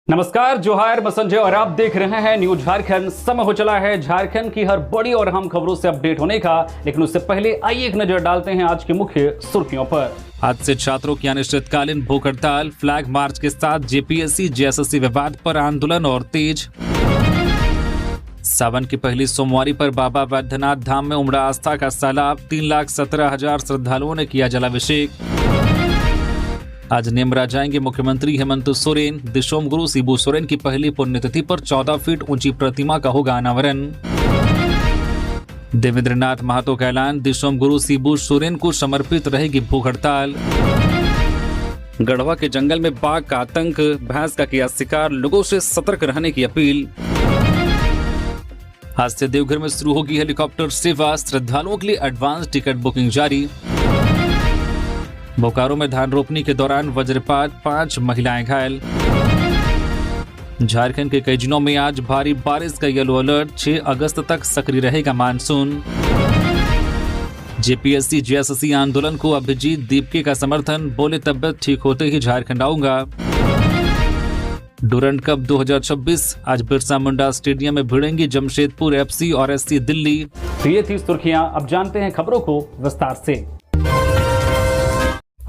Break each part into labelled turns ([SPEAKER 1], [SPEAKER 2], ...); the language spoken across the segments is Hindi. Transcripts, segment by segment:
[SPEAKER 1] नमस्कार, जोहार, मैं संजय और आप देख रहे हैं न्यूज झारखंड। समय हो चला है झारखंड की हर बड़ी और अहम खबरों से अपडेट होने का, लेकिन उससे पहले आइए एक नजर डालते हैं आज की मुख्य सुर्खियों पर। आज से छात्रों की अनिश्चितकालीन भूख हड़ताल, फ्लैग मार्च के साथ जेपीएससी जेएसएससी विवाद पर आंदोलन और तेज। सावन की पहली सोमवारी पर बाबा बैद्यनाथ धाम में उमड़ा आस्था का सैलाब, 3,17,000 श्रद्धालुओं ने किया जलाभिषेक। आज नेमरा जाएंगे मुख्यमंत्री हेमंत सोरेन, दिशोम गुरु शिबू सोरेन की पहली पुण्यतिथि पर 14 फीट ऊंची प्रतिमा का होगा अनावरण। देवेंद्रनाथ महतो का ऐलान, दिशोम गुरु शिबू सोरेन को समर्पित रहेगी भूख हड़ताल। गढ़वा के जंगल में बाघ का आतंक, भैंस का किया शिकार, लोगों से सतर्क रहने की अपील। आज से देवघर में शुरू होगी हेलीकॉप्टर सेवा, श्रद्धालुओं के लिए एडवांस टिकट बुकिंग जारी। बोकारो में धान रोपनी के दौरान वज्रपात, 5 महिलाएं घायल। झारखंड के कई जिलों में आज भारी बारिश का येलो अलर्ट, 6 अगस्त तक सक्रिय रहेगा मानसून। जेपीएससी जेएसएससी आंदोलन को अभिजीत दीपके का समर्थन, बोले तबियत ठीक होते ही झारखंड आऊंगा। डूरंड कप 2026 आज बिरसा मुंडा स्टेडियम में भिड़ेंगी जमशेदपुर एफसी और एससी दिल्ली। तो ये थी सुर्खियां, अब जानते हैं खबरों को विस्तार से।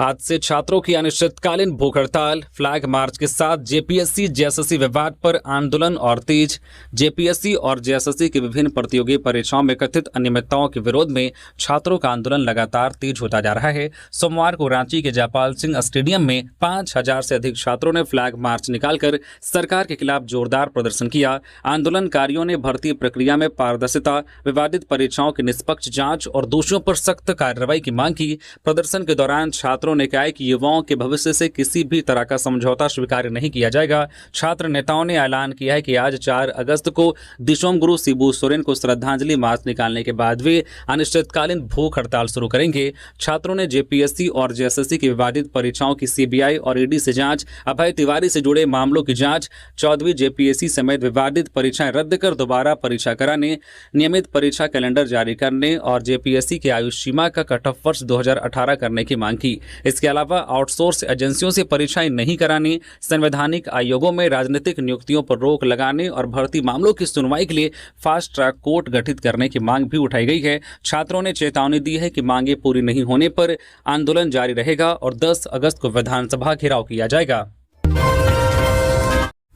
[SPEAKER 1] आज से छात्रों की अनिश्चितकालीन भूख हड़ताल, फ्लैग मार्च के साथ जेपीएससी जेएसएससी विवाद पर आंदोलन और तेज। जेपीएससी और जेएसएससी की विभिन्न प्रतियोगी परीक्षाओं में कथित अनियमितताओं के विरोध में छात्रों का आंदोलन लगातार तेज होता जा रहा है। सोमवार को रांची के जयपाल सिंह स्टेडियम में 5,000 से अधिक छात्रों ने फ्लैग मार्च निकालकर सरकार के खिलाफ जोरदार प्रदर्शन किया। आंदोलनकारियों ने भर्ती प्रक्रिया में पारदर्शिता, विवादित परीक्षाओं की निष्पक्ष जांच और दोषियों पर सख्त कार्रवाई की मांग की। प्रदर्शन के दौरान छात्रों ने कहा कि युवाओं के भविष्य से किसी भी तरह का समझौता स्वीकार नहीं किया जाएगा। छात्र नेताओं ने ऐलान किया है कि आज 4 अगस्त को दिशोम गुरु शिबू सोरेन को श्रद्धांजलि मार्च निकालने के बाद वे अनिश्चितकालीन भूख हड़ताल शुरू करेंगे। छात्रों ने जेपीएससी और जेएसएससी की विवादित परीक्षाओं की सीबीआई और ईडी से जांच, अभय तिवारी से जुड़े मामलों की जांच, 14वीं जेपीएससी समेत विवादित परीक्षाएं रद्द कर दोबारा परीक्षा कराने, नियमित परीक्षा कैलेंडर जारी करने और जेपीएससी की आयु सीमा का कट ऑफ वर्ष 2018 करने की मांग की। इसके अलावा आउटसोर्स एजेंसियों से परीक्षाएं नहीं कराने, संवैधानिक आयोगों में राजनीतिक नियुक्तियों पर रोक लगाने और भर्ती मामलों की सुनवाई के लिए फास्ट ट्रैक कोर्ट गठित करने की मांग भी उठाई गई है। छात्रों ने चेतावनी दी है कि मांगे पूरी नहीं होने पर आंदोलन जारी रहेगा और 10 अगस्त को विधानसभा घेराव किया जाएगा।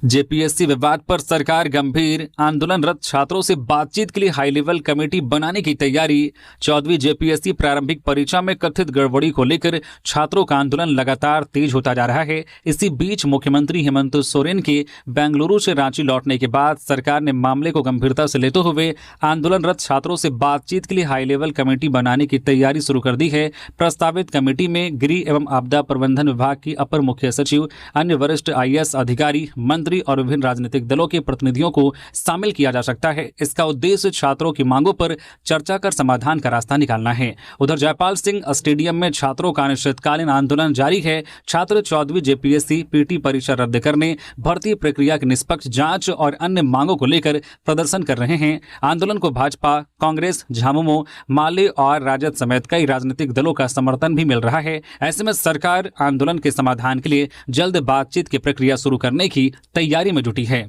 [SPEAKER 1] जेपीएससी विवाद पर सरकार गंभीर, आंदोलनरत छात्रों से बातचीत के लिए हाई लेवल कमेटी बनाने की तैयारी। 14वीं जेपीएससी प्रारंभिक परीक्षा में कथित गड़बड़ी को लेकर छात्रों का आंदोलन लगातार तेज होता जा रहा है। इसी बीच मुख्यमंत्री हेमंत सोरेन के बेंगलुरु से रांची लौटने के बाद सरकार ने मामले को गंभीरता से लेते हुए आंदोलनरत छात्रों से बातचीत के लिए हाई लेवल कमेटी बनाने की तैयारी शुरू कर दी है। प्रस्तावित कमेटी में गृह एवं आपदा प्रबंधन विभाग की अपर मुख्य सचिव, अन्य वरिष्ठ आईएएस अधिकारी, मंत्री और विभिन्न राजनीतिक दलों के प्रतिनिधियों को शामिल किया जा सकता है। इसका उद्देश्य छात्रों की मांगों पर चर्चा कर समाधान का रास्ता निकालना है। उधर जयपाल सिंह स्टेडियम में छात्रों का अनिश्चितकालीन आंदोलन जारी है। छात्र 14वीं जेपीएससी पीटी परीक्षा रद्द करने, भर्ती प्रक्रिया की निष्पक्ष जांच और अन्य मांगों को लेकर प्रदर्शन कर रहे हैं। आंदोलन को भाजपा, कांग्रेस, झामुमो, माले और राजद समेत कई राजनीतिक दलों का समर्थन भी मिल रहा है। ऐसे में सरकार आंदोलन के समाधान के लिए जल्द बातचीत की प्रक्रिया शुरू करने की तैयारी में जुटी है।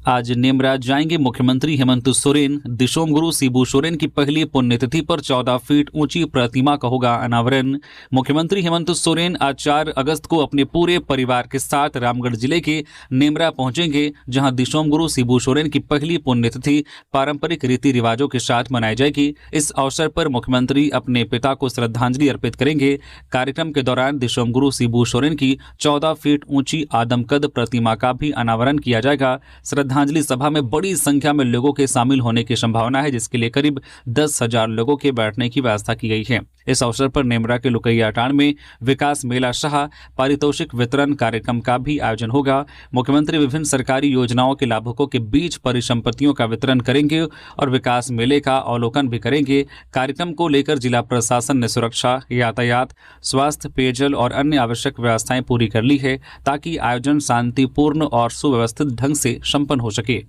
[SPEAKER 1] आज नेमरा जाएंगे मुख्यमंत्री हेमंत सोरेन, दिशोम गुरु शिबू सोरेन की पहली पुण्यतिथि पर 14 फीट ऊंची प्रतिमा का होगा अनावरण। मुख्यमंत्री हेमंत सोरेन आज 4 अगस्त को अपने पूरे परिवार के साथ रामगढ़ जिले के नेमरा पहुंचेंगे, जहां दिशोम गुरु शिबू सोरेन की पहली पुण्यतिथि पारंपरिक रीति रिवाजों के साथ मनाई जाएगी। इस अवसर पर मुख्यमंत्री अपने पिता को श्रद्धांजलि अर्पित करेंगे। कार्यक्रम के दौरान दिशोम गुरु शिबू सोरेन की 14 फीट ऊंची आदमकद प्रतिमा का भी अनावरण किया जाएगा। श्रद्धांजलि सभा में बड़ी संख्या में लोगों के शामिल होने की संभावना है, जिसके लिए करीब 10,000 लोगों के बैठने की व्यवस्था की गई है। इस अवसर पर नेमरा के लुकैयाटांड में विकास मेला शाह पारितोषिक वितरण कार्यक्रम का भी आयोजन होगा। मुख्यमंत्री विभिन्न सरकारी योजनाओं के लाभुकों के बीच परिसंपत्तियों का वितरण करेंगे और विकास मेले का अवलोकन भी करेंगे। कार्यक्रम को लेकर जिला प्रशासन ने सुरक्षा, यातायात, स्वास्थ्य, पेयजल और अन्य आवश्यक व्यवस्थाएं पूरी कर ली है, ताकि आयोजन शांतिपूर्ण और सुव्यवस्थित ढंग से संपन्न हो सके।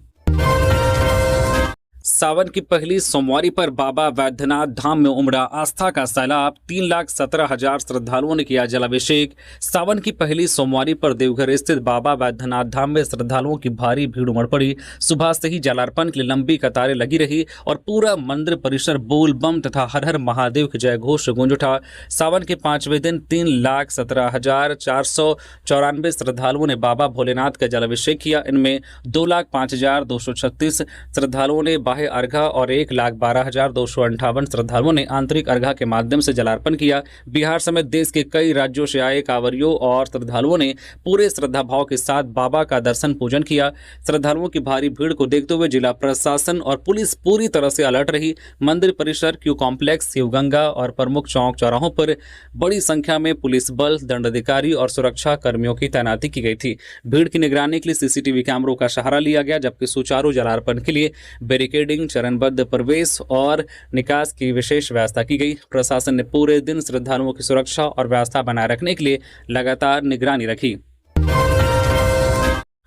[SPEAKER 1] सावन की पहली सोमवारी पर बाबा वैद्यनाथ धाम में उमड़ा आस्था का सैलाब। 3,17,000 श्रद्धालुओं ने किया जलाभिषेक। सावन की पहली सोमवारी पर देवघर स्थित बाबा वैद्यनाथ धाम में श्रद्धालुओं की भारी भीड़ उमड़ पड़ी। सुबह से ही जलार्पण के लिए लंबी कतारें लगी रही और पूरा मंदिर परिसर बोल बम तथा हर हर महादेव के जय घोष से गूंज उठा। सावन के 5वें दिन 3,17,494 श्रद्धालुओं ने बाबा भोलेनाथ का जलाभिषेक किया। इनमें 2,05,236 श्रद्धालुओं ने बाह्य अर्घा और 1,12,258 श्रद्धालुओं ने आंतरिक अर्घा के माध्यम से जलार्पण किया। बिहार समेत देश के कई राज्यों से आए कांवरियों और श्रद्धालुओं ने पूरे श्रद्धा भाव के साथ बाबा का दर्शन पूजन किया। श्रद्धालुओं की भारी भीड़ को देखते हुए जिला प्रशासन और पुलिस पूरी तरह से अलर्ट रही। मंदिर परिसर, क्यू कॉम्प्लेक्स, शिवगंगा और प्रमुख चौक चौराहों पर बड़ी संख्या में पुलिस बल, दंडाधिकारी और सुरक्षा कर्मियों की तैनाती की गई थी। भीड़ की निगरानी के लिए सीसीटीवी कैमरों का सहारा लिया गया, जबकि सुचारू जलार्पण के लिए बैरिकेडिंग, चरणबद्ध प्रवेश और निकास की विशेष व्यवस्था की गई। प्रशासन ने पूरे दिन श्रद्धालुओं की सुरक्षा और व्यवस्था बनाए रखने के लिए लगातार निगरानी रखी।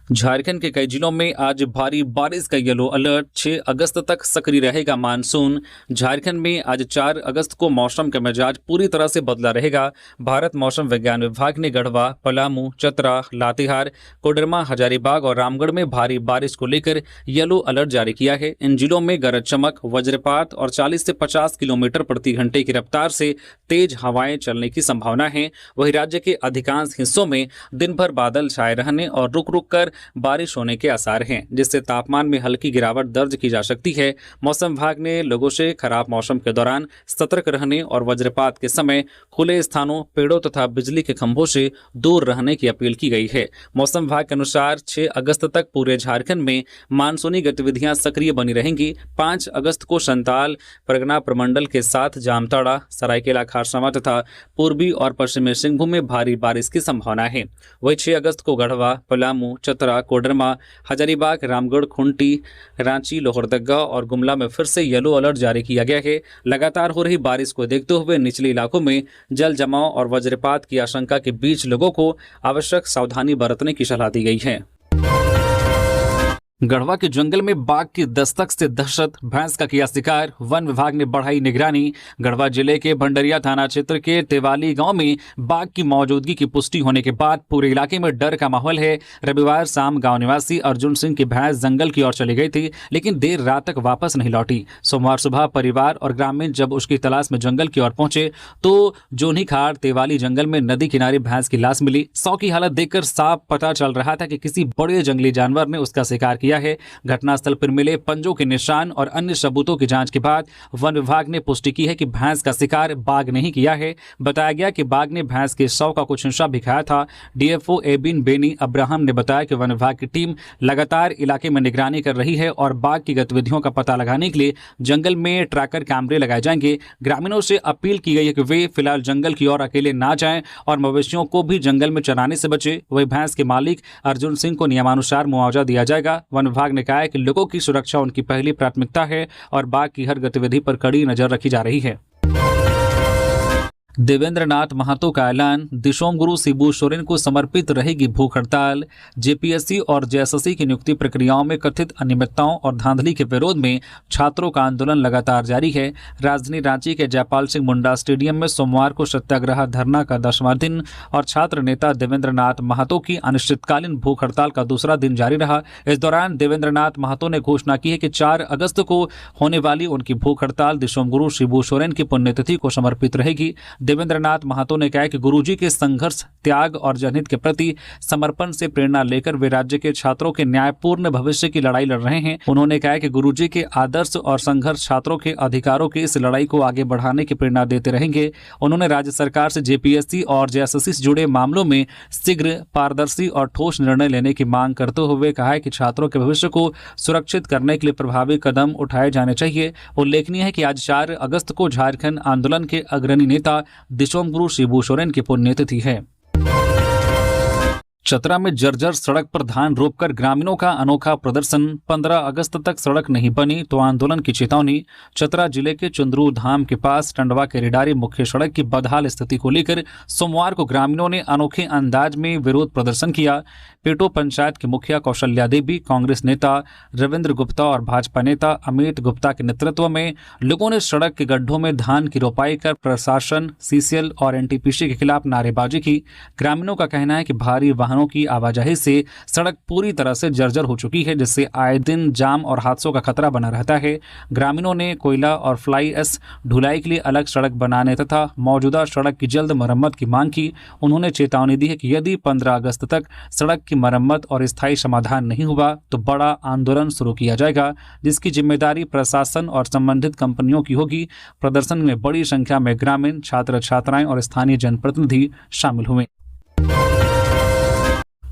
[SPEAKER 1] झारखंड के कई जिलों में आज भारी बारिश का येलो अलर्ट। 6 अगस्त तक सक्रिय रहेगा मानसून। झारखंड में आज 4 अगस्त को मौसम का मिजाज पूरी तरह से बदला रहेगा। भारत मौसम विज्ञान विभाग ने गढ़वा, पलामू, चतरा, लातेहार, कोडरमा, हजारीबाग और रामगढ़ में भारी बारिश को लेकर येलो अलर्ट जारी किया है। इन जिलों में गरज चमक, वज्रपात और 40 से 50 किलोमीटर प्रति घंटे की रफ्तार से तेज हवाएं चलने की संभावना है। वहीं राज्य के अधिकांश हिस्सों में दिन भर बादल छाए रहने और रुक रुक कर बारिश होने के आसार हैं, जिससे तापमान में हल्की गिरावट दर्ज की जा सकती है। मौसम विभाग ने लोगों से खराब मौसम के दौरान सतर्क रहने और वज्रपात के समय खुले स्थानों, पेड़ों तथा बिजली के खंभों से दूर रहने की अपील की गई है। मौसम विभाग के अनुसार 6 अगस्त तक पूरे झारखंड में मानसूनी गतिविधियां सक्रिय बनी रहेंगी। 5 अगस्त को संताल परगना प्रमंडल के साथ जामताड़ा, सरायकेला खारसावां तथा पूर्वी और पश्चिमी सिंहभूम में भारी बारिश की संभावना है। वही 6 अगस्त को गढ़वा, पलामू, चतरा, कोडरमा, हजारीबाग, रामगढ़, खुंटी, रांची, लोहरदगा और गुमला में फिर से येलो अलर्ट जारी किया गया है। लगातार हो रही बारिश को देखते हुए निचले इलाकों में जल जमाव और वज्रपात की आशंका के बीच लोगों को आवश्यक सावधानी बरतने की सलाह दी गई है। गढ़वा के जंगल में बाघ की दस्तक से दहशत, भैंस का किया शिकार, वन विभाग ने बढ़ाई निगरानी। गढ़वा जिले के भंडरिया थाना क्षेत्र के तेवाली गांव में बाघ की मौजूदगी की पुष्टि होने के बाद पूरे इलाके में डर का माहौल है। रविवार शाम गांव निवासी अर्जुन सिंह की भैंस जंगल की ओर चली गई थी, लेकिन देर रात तक वापस नहीं लौटी। सोमवार सुबह परिवार और ग्रामीण जब उसकी तलाश में जंगल की ओर पहुंचे तो जोनीखाड़ तेवाली जंगल में नदी किनारे भैंस की लाश मिली। शव की हालत देखकर साफ पता चल रहा था कि किसी बड़े जंगली जानवर ने उसका शिकार किया है। घटनास्थल पर मिले पंजों के निशान और अन्य सबूतों की जांच के बाद वन विभाग ने पुष्टि की है कि भैंस का शिकार बाघ नहीं किया है। बताया गया कि बाघ ने भैंस के शव का कुछ हिस्सा भी खाया था। डीएफओ एबिन बेनी अब्राहम ने बताया कि वन विभाग की टीम लगातार इलाके में निगरानी कर रही है और बाघ की गतिविधियों का पता लगाने के लिए जंगल में ट्रैकर कैमरे लगाए जाएंगे। ग्रामीणों से अपील की गई है कि वे फिलहाल जंगल की ओर अकेले ना जाएं और मवेशियों को भी जंगल में चराने से बचे। वही भैंस के मालिक अर्जुन सिंह को नियमानुसार मुआवजा दिया जाएगा। वन विभाग ने कहा है कि लोगों की सुरक्षा उनकी पहली प्राथमिकता है और बाघ की हर गतिविधि पर कड़ी नजर रखी जा रही है। देवेंद्र नाथ महतो का ऐलान, दिशोम गुरु शिबू सोरेन को समर्पित रहेगी भूख हड़ताल। जेपीएससी और जेएसएससी की नियुक्ति प्रक्रियाओं में कथित अनियमितताओं और धांधली के विरोध में छात्रों का आंदोलन लगातार जारी है। राजधानी रांची के जयपाल सिंह मुंडा स्टेडियम में सोमवार को सत्याग्रह धरना का 10वां दिन और छात्र नेता देवेंद्र नाथ महतो की अनिश्चितकालीन भूख हड़ताल का दूसरा दिन जारी रहा। इस दौरान देवेंद्र नाथ महतो ने घोषणा की है कि 4 अगस्त को होने वाली उनकी भूख हड़ताल दिशोम गुरु शिबू सोरेन की पुण्यतिथि को समर्पित रहेगी। देवेंद्र नाथ महतो ने कहा कि गुरुजी के संघर्ष, त्याग और जनहित के प्रति समर्पण से प्रेरणा लेकर वे राज्य के छात्रों के न्यायपूर्ण भविष्य की लड़ाई लड़ रहे हैं। उन्होंने कहा कि गुरुजी के आदर्श और संघर्ष छात्रों के अधिकारों की इस लड़ाई को आगे बढ़ाने की प्रेरणा देते रहेंगे। उन्होंने राज्य सरकार से जेपीएससी और जेएसएससी से जुड़े मामलों में शीघ्र, पारदर्शी और ठोस निर्णय लेने की मांग करते हुए कहा है कि छात्रों के भविष्य को सुरक्षित करने के लिए प्रभावी कदम उठाए जाने चाहिए। उल्लेखनीय है कि आज 4 अगस्त को झारखंड आंदोलन के अग्रणी नेता दिशोम गुरु शिबू सोरेन की पुण्यतिथि है। चतरा में जर्जर सड़क पर धान रोककर ग्रामीणों का अनोखा प्रदर्शन। 15 अगस्त तक सड़क नहीं बनी तो आंदोलन की चेतावनी। चतरा जिले के चुंदरू धाम के पास टंडवा के रिडारी मुख्य सड़क की बदहाल स्थिति को लेकर सोमवार को ग्रामीणों ने अनोखे अंदाज में विरोध प्रदर्शन किया। पेटो पंचायत की मुखिया कौशल्या देवी, कांग्रेस नेता रविंद्र गुप्ता और भाजपा नेता अमित गुप्ता के नेतृत्व में लोगों ने सड़क के गड्ढों में धान की रोपाई कर प्रशासन, सीसीएल और एनटीपीसी के खिलाफ नारेबाजी की। ग्रामीणों का कहना है कि भारी वाहनों की आवाजाही से सड़क पूरी तरह से जर्जर हो चुकी है, जिससे आए दिन जाम और हादसों का खतरा बना रहता है। ग्रामीणों ने कोयला और फ्लाई एश ढुलाई के लिए अलग सड़क बनाने तथा मौजूदा सड़क की जल्द मरम्मत की मांग की। उन्होंने चेतावनी दी है कि यदि 15 अगस्त तक सड़क की मरम्मत और स्थायी समाधान नहीं हुआ तो बड़ा आंदोलन शुरू किया जाएगा, जिसकी जिम्मेदारी प्रशासन और संबंधित कंपनियों की होगी। प्रदर्शन में बड़ी संख्या में ग्रामीण, छात्र छात्राएं और स्थानीय जनप्रतिनिधि शामिल हुए।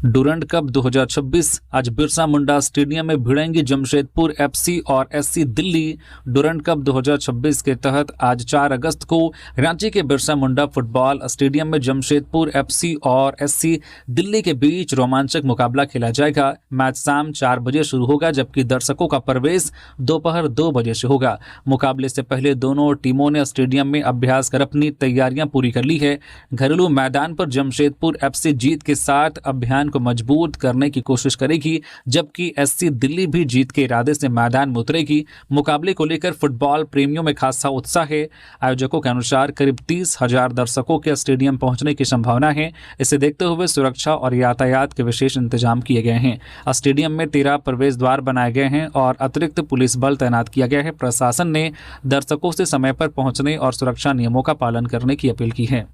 [SPEAKER 1] डुरंड कप 2026 आज बिरसा मुंडा स्टेडियम में भिड़ेंगी जमशेदपुर एफसी और एससी दिल्ली। डुरंड कप 2026 के तहत आज 4 अगस्त को रांची के बिरसा मुंडा फुटबॉल स्टेडियम में जमशेदपुर एफसी और एससी दिल्ली के बीच रोमांचक मुकाबला खेला जाएगा। मैच शाम 4 बजे शुरू होगा, जबकि दर्शकों का प्रवेश दोपहर 2 बजे से होगा। मुकाबले से पहले दोनों टीमों ने स्टेडियम में अभ्यास कर अपनी तैयारियां पूरी कर ली है। घरेलू मैदान पर जमशेदपुर एफसी जीत के साथ अभियान को मजबूत करने की कोशिश करेगी, जबकि एससी दिल्ली भी जीत के इरादे से मैदान में उतरेगी। मुकाबले को लेकर फुटबॉल प्रेमियों में खासा उत्साह है। आयोजकों के अनुसार करीब 30,000 दर्शकों के स्टेडियम पहुंचने की संभावना है। इसे देखते हुए सुरक्षा और यातायात के विशेष इंतजाम किए गए हैं। स्टेडियम में 13 प्रवेश द्वार बनाए गए हैं और अतिरिक्त पुलिस बल तैनात किया गया है। प्रशासन ने दर्शकों से समय पर पहुंचने और सुरक्षा नियमों का पालन करने की अपील की है।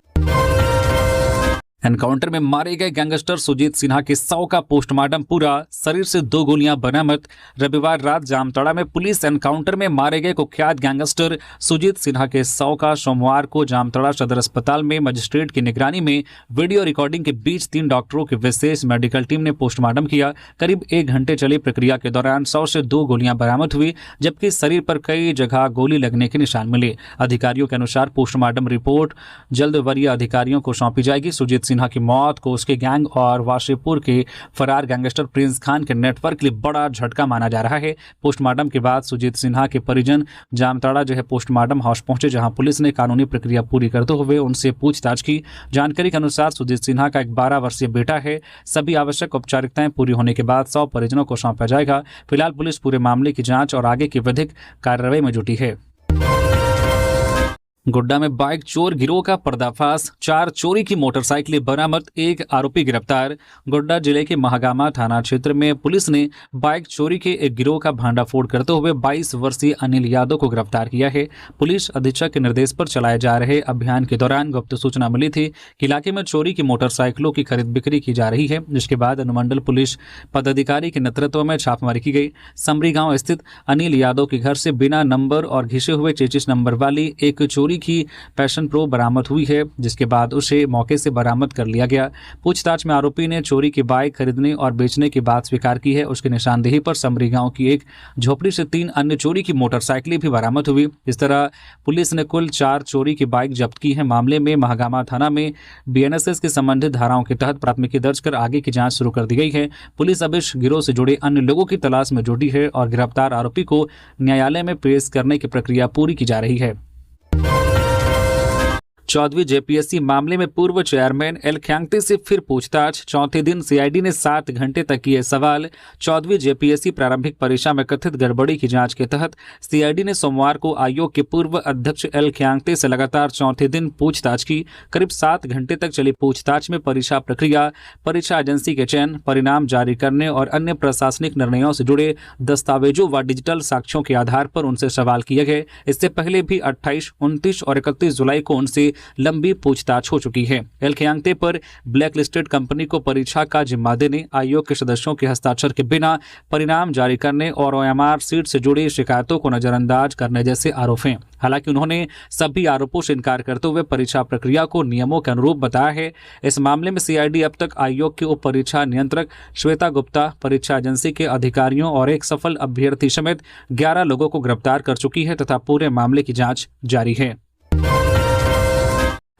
[SPEAKER 1] एनकाउंटर में मारे गए गैंगस्टर सुजीत सिन्हा के 100 का पोस्टमार्टम पूरा, शरीर से 2 गोलियां बरामद। रविवार रात जामताड़ा में पुलिस एनकाउंटर में मारे गए कुख्यात गैंगस्टर सुजीत सिन्हा के 100 का सोमवार को जामताड़ा सदर अस्पताल में मजिस्ट्रेट की निगरानी में वीडियो रिकॉर्डिंग के बीच 3 डॉक्टरों की विशेष मेडिकल टीम ने पोस्टमार्टम किया। करीब 1 घंटे चली प्रक्रिया के दौरान 100 से 2 गोलियां बरामद हुई, जबकि शरीर पर कई जगह गोली लगने के निशान मिले। अधिकारियों के अनुसार पोस्टमार्टम रिपोर्ट जल्द वरीय अधिकारियों को सौंपी जाएगी। सुजीत सिन्हा की मौत को उसके गैंग और वाशीपुर के फरार गैंगस्टर प्रिंस खान के नेटवर्क के लिए बड़ा झटका माना जा रहा है। पोस्टमार्टम के बाद सुजीत सिन्हा के परिजन जामताड़ा पोस्टमार्टम हाउस पहुंचे, जहां पुलिस ने कानूनी प्रक्रिया पूरी करते हुए उनसे पूछताछ की। जानकारी के अनुसार सुजीत सिन्हा का एक 12 वर्षीय बेटा है। सभी आवश्यक औपचारिकताएं पूरी होने के बाद 100 परिजनों को सौंपा जाएगा। फिलहाल पुलिस पूरे मामले की जांच और आगे की विधिक कार्रवाई में जुटी है। गोड्डा में बाइक चोर गिरोह का पर्दाफाश, 4 चोरी की मोटरसाइकिलें बरामद, 1 आरोपी गिरफ्तार। गोड्डा जिले के महागामा थाना क्षेत्र में पुलिस ने बाइक चोरी के एक गिरोह का भांडाफोड़ करते हुए 22 वर्षीय अनिल यादव को गिरफ्तार किया है। पुलिस अधीक्षक के निर्देश पर चलाए जा रहे अभियान के दौरान गुप्त सूचना मिली थी कि इलाके में चोरी की मोटरसाइकिलों की खरीद बिक्री की जा रही है, जिसके बाद अनुमंडल पुलिस पदाधिकारी के नेतृत्व में छापेमारी की गई। समरी गांव स्थित अनिल यादव के घर से बिना नंबर और घिसे हुए 33 नंबर वाली एक चोरी की पैशन प्रो बरामद हुई है, जिसके बाद उसे मौके से बरामद कर लिया गया। पूछताछ में आरोपी ने चोरी की बाइक खरीदने और बेचने की बात स्वीकार की है। उसकी निशानदेही पर समरी गांव की एक झोपड़ी से 3 अन्य चोरी की मोटरसाइकिलें भी बरामद हुई। इस तरह पुलिस ने कुल 4 चोरी की बाइक जब्त की है। मामले में महागामा थाना में बीएनएसएस के संबंधित धाराओं के तहत प्राथमिकी दर्ज कर आगे की जांच शुरू कर दी गई है। पुलिस अब इस गिरोह से जुड़े अन्य लोगों की तलाश में जुटी है और गिरफ्तार आरोपी को न्यायालय में पेश करने की प्रक्रिया पूरी की जा रही है। 14वीं जेपीएससी मामले में पूर्व चेयरमैन एल ख्यांगते से फिर पूछताछ। चौथे दिन सीआईडी ने 7 घंटे तक किए सवाल। 14वीं जेपीएससी प्रारंभिक परीक्षा में कथित गड़बड़ी की जांच के तहत सीआईडी ने सोमवार को आयोग के पूर्व अध्यक्ष एल ख्यांगते से लगातार चौथे दिन पूछताछ की। करीब 7 घंटे तक चली पूछताछ में परीक्षा प्रक्रिया, परीक्षा एजेंसी के चयन, परिणाम जारी करने और अन्य प्रशासनिक निर्णयों से जुड़े दस्तावेजों व डिजिटल साक्ष्यों के आधार पर उनसे सवाल किए गए। इससे पहले भी 28, 29 और 31 जुलाई को उनसे लंबी पूछताछ हो चुकी है। एल ख्यांगते पर ब्लैक लिस्टेड कंपनी को परीक्षा का जिम्मा देने, आयोग के सदस्यों के हस्ताक्षर के बिना परिणाम जारी करने और ओएमआर सीट से जुड़ी शिकायतों को नजरअंदाज करने जैसे आरोप हैं। हालांकि उन्होंने सभी आरोपों से इनकार करते हुए परीक्षा प्रक्रिया को नियमों के अनुरूप बताया है। इस मामले में सीआईडी अब तक आयोग के उप परीक्षा नियंत्रक श्वेता गुप्ता, परीक्षा एजेंसी के अधिकारियों और एक सफल अभ्यर्थी समेत 11 लोगों को गिरफ्तार कर चुकी है तथा पूरे मामले की जांच जारी है।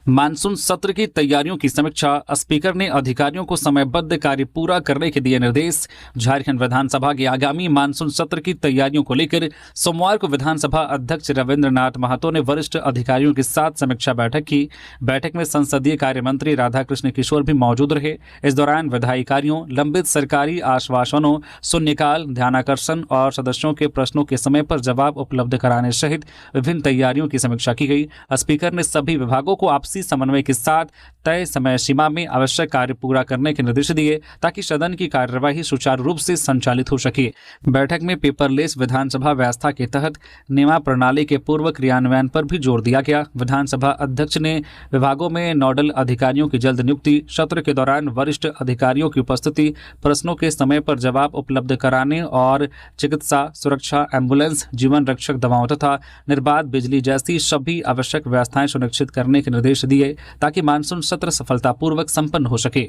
[SPEAKER 1] मानसून सत्र की तैयारियों की समीक्षा, स्पीकर ने अधिकारियों को समयबद्ध कार्य पूरा करने के दिए निर्देश। झारखंड विधानसभा के आगामी मानसून सत्र की तैयारियों को लेकर सोमवार को विधानसभा अध्यक्ष रविंद्रनाथ महतो ने वरिष्ठ अधिकारियों के साथ समीक्षा बैठक की। बैठक में संसदीय कार्य मंत्री राधाकृष्ण किशोर भी मौजूद रहे। इस दौरान विधायी कार्यों, लंबित सरकारी आश्वासनों, शून्यकाल, ध्यानाकर्षण और सदस्यों के प्रश्नों के समय पर जवाब उपलब्ध कराने सहित विभिन्न तैयारियों की समीक्षा की गई। स्पीकर ने सभी विभागों को आपसी समन्वय के साथ तय समय सीमा में आवश्यक कार्य पूरा करने के निर्देश दिए ताकि सदन की कार्यवाही सुचारू रूप से संचालित हो सके। बैठक में पेपरलेस विधानसभा व्यवस्था के तहत नियमा प्रणाली के पूर्व क्रियान्वयन पर भी जोर दिया गया। विधानसभा अध्यक्ष ने विभागों में नोडल अधिकारियों की जल्द नियुक्ति, सत्र के दौरान वरिष्ठ अधिकारियों की उपस्थिति, प्रश्नों के समय पर जवाब उपलब्ध कराने और चिकित्सा, सुरक्षा, एम्बुलेंस, जीवन रक्षक दवाओं तथा निर्बाध बिजली जैसी सभी आवश्यक व्यवस्थाएं सुनिश्चित करने के निर्देश दिए ताकि मानसून सत्र सफलतापूर्वक संपन्न हो सके।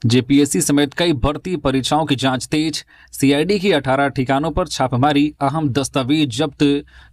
[SPEAKER 1] जेपीएससी समेत कई भर्ती परीक्षाओं की जांच तेज। सीआईडी की 18 ठिकानों पर छापेमारी, अहम दस्तावेज जब्त।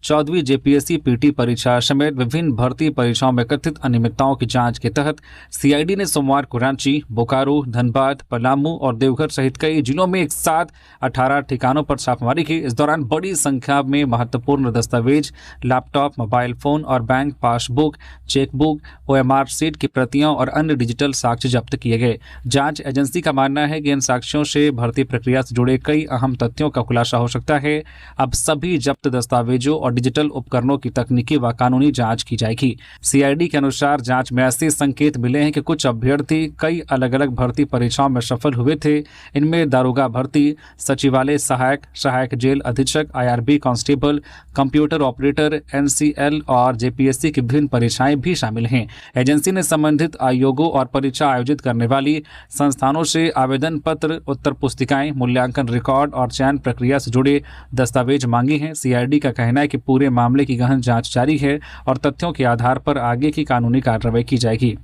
[SPEAKER 1] 14वीं जेपीएससी पीटी परीक्षा समेत विभिन्न भर्ती परीक्षाओं में कथित अनियमितताओं की जांच के तहत सीआईडी ने सोमवार को रांची, बोकारो, धनबाद, पलामू और देवघर सहित कई जिलों में एक साथ 18 ठिकानों पर छापेमारी की। इस दौरान बड़ी संख्या में महत्वपूर्ण दस्तावेज, लैपटॉप, मोबाइल फोन और bank passbook, chequebook, OMR sheet की प्रतियां और अन्य डिजिटल साक्ष्य जब्त किए गए। जांच एजेंसी का मानना है कि इन साक्ष्यों से भर्ती प्रक्रिया से जुड़े कई अहम तथ्यों का खुलासा हो सकता है। अब सभी जब्त दस्तावेजों और डिजिटल उपकरणों की तकनीकी व कानूनी जांच की जाएगी। सीआईडी के अनुसार जांच में ऐसे संकेत मिले हैं कि कुछ अभ्यर्थी कई अलग अलग भर्ती परीक्षाओं में सफल हुए थे। इनमें दारोगा भर्ती, सचिवालय सहायक, सहायक जेल अधीक्षक, IRB constable, computer operator, NCL और जेपीएससी की विभिन्न परीक्षाएं भी शामिल हैं। एजेंसी ने संबंधित आयोगों और परीक्षा आयोजित करने वाली संस्थानों से आवेदन पत्र, उत्तर पुस्तिकाएं, मूल्यांकन रिकॉर्ड और चयन प्रक्रिया से जुड़े दस्तावेज मांगे हैं। सीआईडी का कहना है कि पूरे मामले की गहन जांच जारी है और तथ्यों के आधार पर आगे की कानूनी कार्रवाई की जाएगी।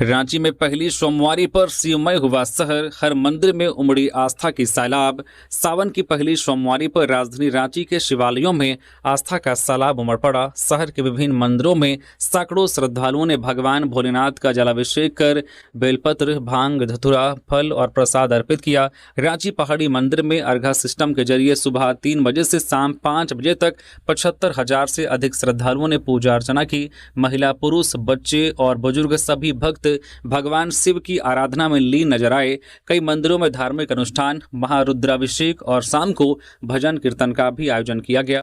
[SPEAKER 1] रांची में पहली सोमवारी पर शिवमय हुआ शहर, हर मंदिर में उमड़ी आस्था की सैलाब। सावन की पहली सोमवारी पर राजधानी रांची के शिवालयों में आस्था का सैलाब उमड़ पड़ा। शहर के विभिन्न मंदिरों में सैकड़ों श्रद्धालुओं ने भगवान भोलेनाथ का जलाभिषेक कर बेलपत्र, भांग, धतूरा, फल और प्रसाद अर्पित किया। रांची पहाड़ी मंदिर में अर्घा सिस्टम के जरिए सुबह 3 बजे से शाम 5 बजे तक 75,000 से अधिक श्रद्धालुओं ने पूजा अर्चना की। महिला, पुरुष, बच्चे और बुजुर्ग सभी भक्त भगवान शिव की आराधना में लीन नजर आए। कई मंदिरों में धार्मिक अनुष्ठान, महारुद्राभिषेक और शाम को भजन कीर्तन का भी आयोजन किया गया।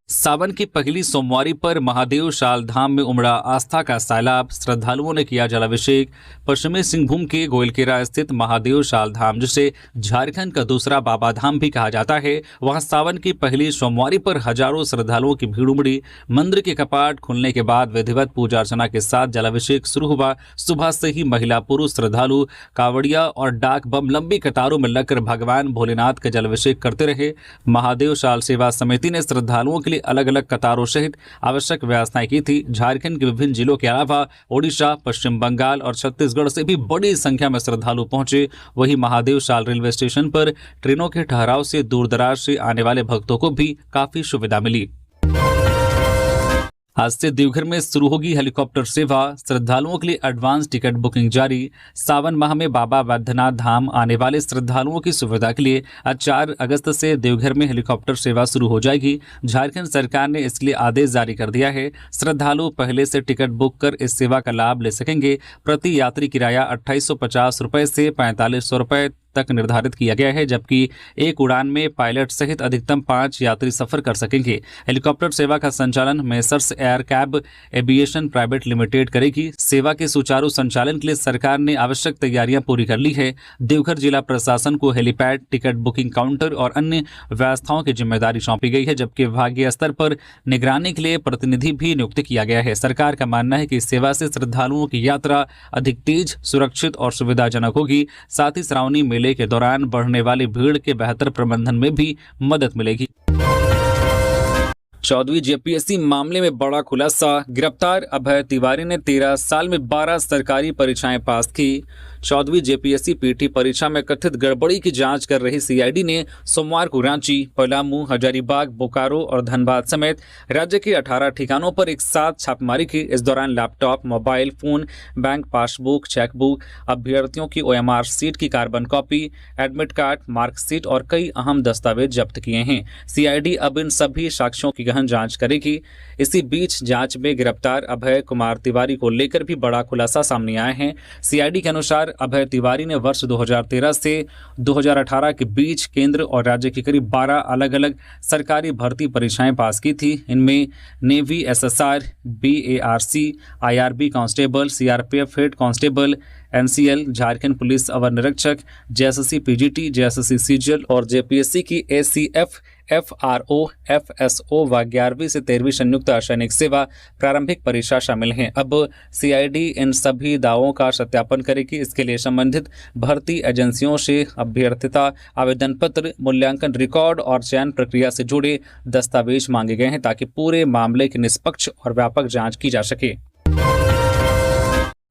[SPEAKER 1] सावन की पहली सोमवारी पर महादेव शाल धाम में उमड़ा आस्था का सैलाब, श्रद्धालुओं ने किया जलाभिषेक। पश्चिमी सिंहभूम के गोयलकेरा स्थित महादेव शाल धाम, जिसे झारखंड का दूसरा बाबा धाम भी कहा जाता है, वहां सावन की पहली सोमवारी पर हजारों श्रद्धालुओं की भीड़ उमड़ी। मंदिर के कपाट खुलने के बाद विधिवत पूजा अर्चना के साथ जलाभिषेक शुरू हुआ। सुबह से ही महिला, पुरुष श्रद्धालु, कावड़िया और डाक बम लंबी कतारों में लगकर भगवान भोलेनाथ का जलाभिषेक करते रहे। महादेव शाल सेवा समिति ने श्रद्धालुओं के लिए अलग अलग कतारों सहित आवश्यक व्यवस्थाएं की थी। झारखंड के विभिन्न जिलों के अलावा ओडिशा, पश्चिम बंगाल और छत्तीसगढ़ से भी बड़ी संख्या में श्रद्धालु पहुंचे। वहीं महादेव शाल रेलवे स्टेशन पर ट्रेनों के ठहराव से दूर दराज से आने वाले भक्तों को भी काफी सुविधा मिली। आज से देवघर में शुरू होगी हेलीकॉप्टर सेवा, श्रद्धालुओं के लिए एडवांस टिकट बुकिंग जारी। सावन माह में बाबा बैद्यनाथ धाम आने वाले श्रद्धालुओं की सुविधा के लिए आज 4 अगस्त से देवघर में हेलीकॉप्टर सेवा शुरू हो जाएगी। झारखंड सरकार ने इसके लिए आदेश जारी कर दिया है। श्रद्धालु पहले से टिकट बुक कर इस सेवा का लाभ ले सकेंगे। प्रति यात्री किराया 2850 रुपये से 4500 रुपये तक निर्धारित किया गया है, जबकि एक उड़ान में पायलट सहित अधिकतम 5 यात्री सफर कर सकेंगे। हेलीकॉप्टर सेवा का संचालन messrs air cab aviation private limited करेगी। सेवा के सुचारू संचालन के लिए सरकार ने आवश्यक तैयारियां पूरी कर ली है। देवघर जिला प्रशासन को हेलीपैड, टिकट बुकिंग काउंटर और अन्य व्यवस्थाओं की जिम्मेदारी सौंपी गई है, जबकि विभागीय स्तर पर निगरानी के लिए प्रतिनिधि भी नियुक्त किया गया है। सरकार का मानना है कि इस सेवा से श्रद्धालुओं की यात्रा अधिक तेज, सुरक्षित और सुविधाजनक होगी। साथ ही श्रावणी मेले के दौरान बढ़ने वाली भीड़ के बेहतर प्रबंधन में भी मदद मिलेगी। 14वीं जेपीएससी मामले में बड़ा खुलासा। गिरफ्तार अभय तिवारी ने 13 साल में 12 सरकारी परीक्षाएं पास की। 14वीं जेपीएससी पीटी परीक्षा में कथित गड़बड़ी की जांच कर रही सीआईडी ने सोमवार को रांची, पलामू, हजारीबाग, बोकारो और धनबाद समेत राज्य के 18 ठिकानों पर एक साथ छापेमारी की। इस दौरान laptop, mobile phone, bank passbook, chequebook, अभ्यर्थियों की ओएमआर सीट की carbon copy, admit card, marksheet और कई अहम दस्तावेज जब्त किए हैं। सीआईडी अब इन सभी साक्ष्यों की गहन जांच करेगी। इसी बीच जांच में गिरफ्तार अभय कुमार तिवारी को लेकर भी बड़ा खुलासा सामने आया है। सीआईडी के अनुसार अभय तिवारी ने वर्ष 2013 से 2018 के बीच केंद्र और राज्य की करीब 12 अलग अलग सरकारी भर्ती परीक्षाएं पास की थी। इनमें navy, SSR, BARC, IRB constable, CRPF head constable, NCL, Jharkhand police अवर निरीक्षक, जेएसएससी पीजीटी, जेएसएससी सीजीएल और जेपीएससी की एसीएफ, एफआरओ, एफएसओ व 11वीं से 13वीं संयुक्त सैनिक सेवा प्रारंभिक परीक्षा शामिल हैं। अब सीआईडी इन सभी दावों का सत्यापन करेगी। इसके लिए संबंधित भर्ती एजेंसियों से अभ्यर्थिता आवेदन पत्र, मूल्यांकन रिकॉर्ड और चयन प्रक्रिया से जुड़े दस्तावेज मांगे गए हैं ताकि पूरे मामले की निष्पक्ष और व्यापक जांच की जा सके।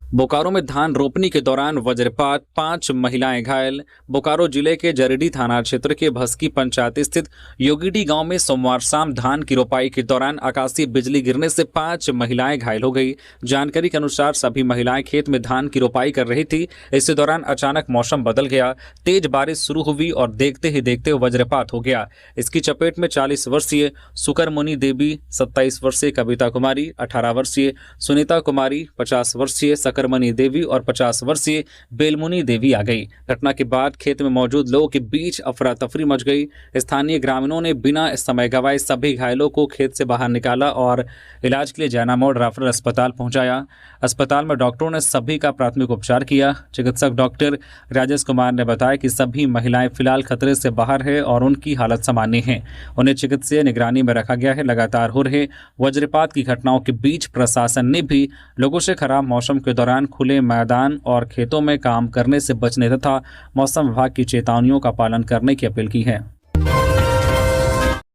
[SPEAKER 1] बोकारो में धान रोपनी के दौरान वज्रपात, 5 महिलाएं घायल। बोकारो जिले के जरीडी थाना क्षेत्र के भस्की पंचायत स्थित योगीडी गांव में सोमवार शाम धान की रोपाई के दौरान आकाशीय बिजली गिरने से 5 महिलाएं घायल हो गई। जानकारी के अनुसार सभी महिलाएं खेत में धान की रोपाई कर रही थी। इसी दौरान अचानक मौसम बदल गया, तेज बारिश शुरू हुई और देखते ही देखते वज्रपात हो गया। इसकी चपेट में 40 वर्षीय सुकरमुनि देवी, 27 वर्षीय कविता कुमारी, 18 वर्षीय सुनीता कुमारी, 50 वर्षीय सकरमणि देवी और 50 वर्षीय बेलमुनि देवी आ गई। घटना के बाद खेत में मौजूद लोगों के बीच अफरा तफरी मच गई। स्थानीय ग्रामीणों ने बिना समय गवाए सभी घायलों को खेत से बाहर निकाला और इलाज के लिए जैनामोड़ रेफरल अस्पताल पहुंचाया। अस्पताल में डॉक्टरों ने सभी का प्राथमिक उपचार किया। चिकित्सक डॉक्टर राजेश कुमार ने बताया कि सभी महिलाएं फिलहाल खतरे से बाहर है और उनकी हालत सामान्य है। उन्हें चिकित्सीय निगरानी में रखा गया है। लगातार हो रहे वज्रपात की घटनाओं के बीच प्रशासन ने भी लोगों से खराब मौसम के दौरान खुले मैदान और खेतों में काम करने से बचने तथा मौसम विभाग की चेतावनियों का पालन करने की अपील की है।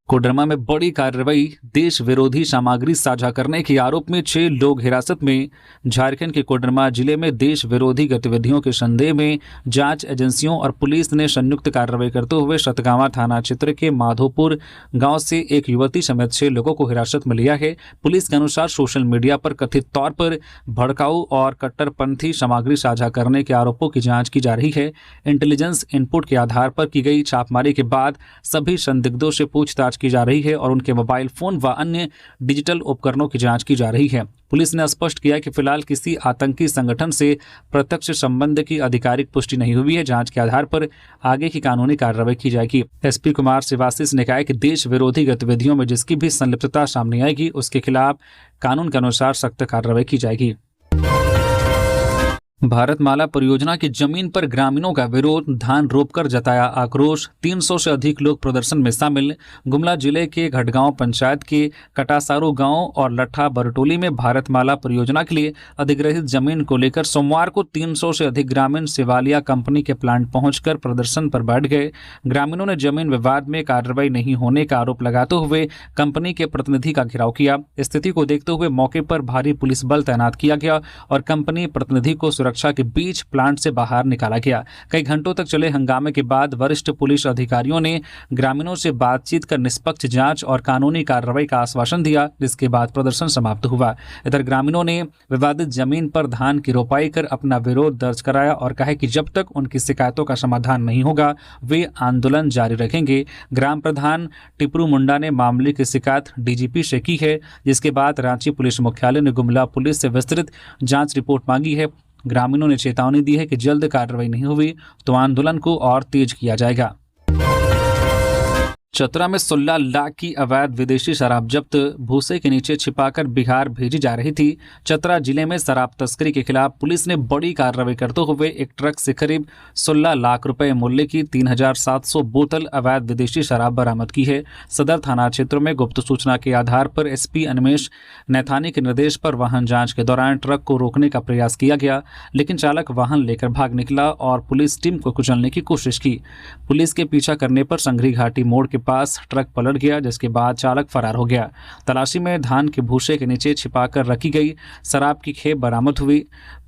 [SPEAKER 1] कोडरमा में बड़ी कार्रवाई। देश विरोधी सामग्री साझा करने के आरोप में 6 लोग हिरासत में। झारखंड के कोडरमा जिले में देश विरोधी गतिविधियों के संदेह में जांच एजेंसियों और पुलिस ने संयुक्त कार्रवाई करते हुए सतगावा थाना क्षेत्र के माधोपुर गांव से एक युवती समेत 6 लोगों को हिरासत में लिया है। पुलिस के अनुसार सोशल मीडिया पर कथित तौर पर भड़काऊ और कट्टरपंथी सामग्री साझा करने के आरोपों की जाँच की जा रही है। इंटेलिजेंस इनपुट के आधार पर की गई छापेमारी के बाद सभी संदिग्धों से पूछताछ की जा रही है और उनके मोबाइल फोन व अन्य डिजिटल उपकरणों की जांच की जा रही है। पुलिस ने स्पष्ट किया कि फिलहाल किसी आतंकी संगठन से प्रत्यक्ष संबंध की आधिकारिक पुष्टि नहीं हुई है। जांच के आधार पर आगे की कानूनी कार्रवाई की जाएगी। एसपी कुमार शिवासिस ने कहा कि देश विरोधी गतिविधियों में जिसकी भी संलिप्तता सामने आएगी उसके खिलाफ कानून के अनुसार सख्त कार्रवाई की जाएगी। भारतमाला परियोजना की जमीन पर ग्रामीणों का विरोध, धान रोपकर जताया आक्रोश। 300 से अधिक लोग प्रदर्शन में शामिल। गुमला जिले के घटगांव पंचायत के कटासारू गांव और लट्ठा बरटोली में भारतमाला परियोजना के लिए अधिग्रहित जमीन को लेकर सोमवार को 300 से अधिक ग्रामीण सिवालिया कंपनी के प्लांट पहुंचकर प्रदर्शन पर बैठ गए। ग्रामीणों ने जमीन विवाद में कार्रवाई नहीं होने का आरोप लगाते हुए कंपनी के प्रतिनिधि का घेराव किया। स्थिति को देखते हुए मौके पर भारी पुलिस बल तैनात किया गया और कंपनी प्रतिनिधि को सुरक्षा के बीच प्लांट से बाहर निकाला गया। कई घंटों तक चले हंगामे के बाद वरिष्ठ पुलिस अधिकारियों ने ग्रामीणों से बातचीत कर निष्पक्ष जांच और कानूनी कार्रवाई का आश्वासन दिया, जिसके बाद प्रदर्शन समाप्त हुआ। इधर ग्रामीणों ने विवादित जमीन पर धान की रोपाई कर अपना विरोध दर्ज कराया और कहा कि जब तक उनकी शिकायतों का समाधान नहीं होगा वे आंदोलन जारी रखेंगे। ग्राम प्रधान टिपरू मुंडा ने मामले की शिकायत डीजीपी से की है, जिसके बाद रांची पुलिस मुख्यालय ने गुमला पुलिस से विस्तृत जांच रिपोर्ट मांगी है। ग्रामीणों ने चेतावनी दी है कि जल्द कार्रवाई नहीं हुई तो आंदोलन को और तेज किया जाएगा। चतरा में 16 लाख की अवैध विदेशी शराब जब्त, भूसे के नीचे छिपाकर बिहार भेजी जा रही थी। चतरा जिले में शराब तस्करी के खिलाफ पुलिस ने बड़ी कार्रवाई करते हुए एक ट्रक से करीब 16 लाख रुपए मूल्य की 3700 बोतल अवैध विदेशी शराब बरामद की है। सदर थाना क्षेत्र में गुप्त सूचना के आधार पर एसपी अनिमेश नैथानी के निर्देश पर वाहन जांच के दौरान ट्रक को रोकने का प्रयास किया गया, लेकिन चालक वाहन लेकर भाग निकला और पुलिस टीम को कुचलने की कोशिश की। पुलिस के पीछा करने पर संघरी घाटी मोड़ के पास ट्रक पलट गया, जिसके बाद चालक फरार हो गया। तलाशी में धान के भूसे के नीचे छिपाकर रखी गई शराब की खेप बरामद हुई।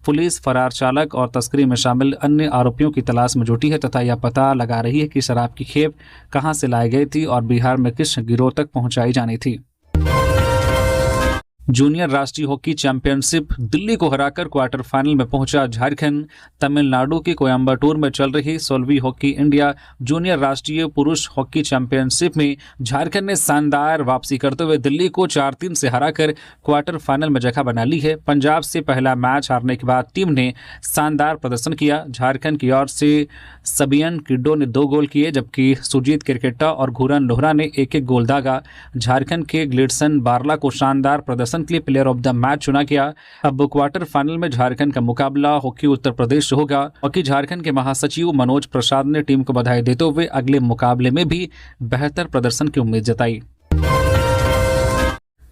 [SPEAKER 1] पुलिस फरार चालक और तस्करी में शामिल अन्य आरोपियों की तलाश में जुटी है तथा यह पता लगा रही है कि शराब की खेप कहां से लाई गई थी और बिहार में किस गिरोह तक पहुंचाई जानी थी। जूनियर राष्ट्रीय हॉकी चैंपियनशिप दिल्ली को हराकर क्वार्टर फाइनल में पहुंचा झारखंड। तमिलनाडु के कोयम्बटूर में चल रही 16वीं हॉकी इंडिया जूनियर राष्ट्रीय पुरुष हॉकी चैंपियनशिप में झारखंड ने शानदार वापसी करते हुए दिल्ली को 4-3 से हराकर क्वार्टर फाइनल में जगह बना ली है। पंजाब से पहला मैच हारने के बाद टीम ने शानदार प्रदर्शन किया। झारखंड की ओर से सबियन किड्डो ने 2 गोल किए, जबकि सुजीत किरकेट्टा और घूरन लोहरा ने 1-1 गोल दागा। झारखंड के ग्लिडसन बारला को शानदार प्रदर्शन के लिए प्लेयर ऑफ द मैच चुना गया। अब क्वार्टर फाइनल में झारखंड का मुकाबला हॉकी उत्तर प्रदेश से होगा। हॉकी झारखंड के महासचिव मनोज प्रसाद ने टीम को बधाई देते हुए अगले मुकाबले में भी बेहतर प्रदर्शन की उम्मीद जताई।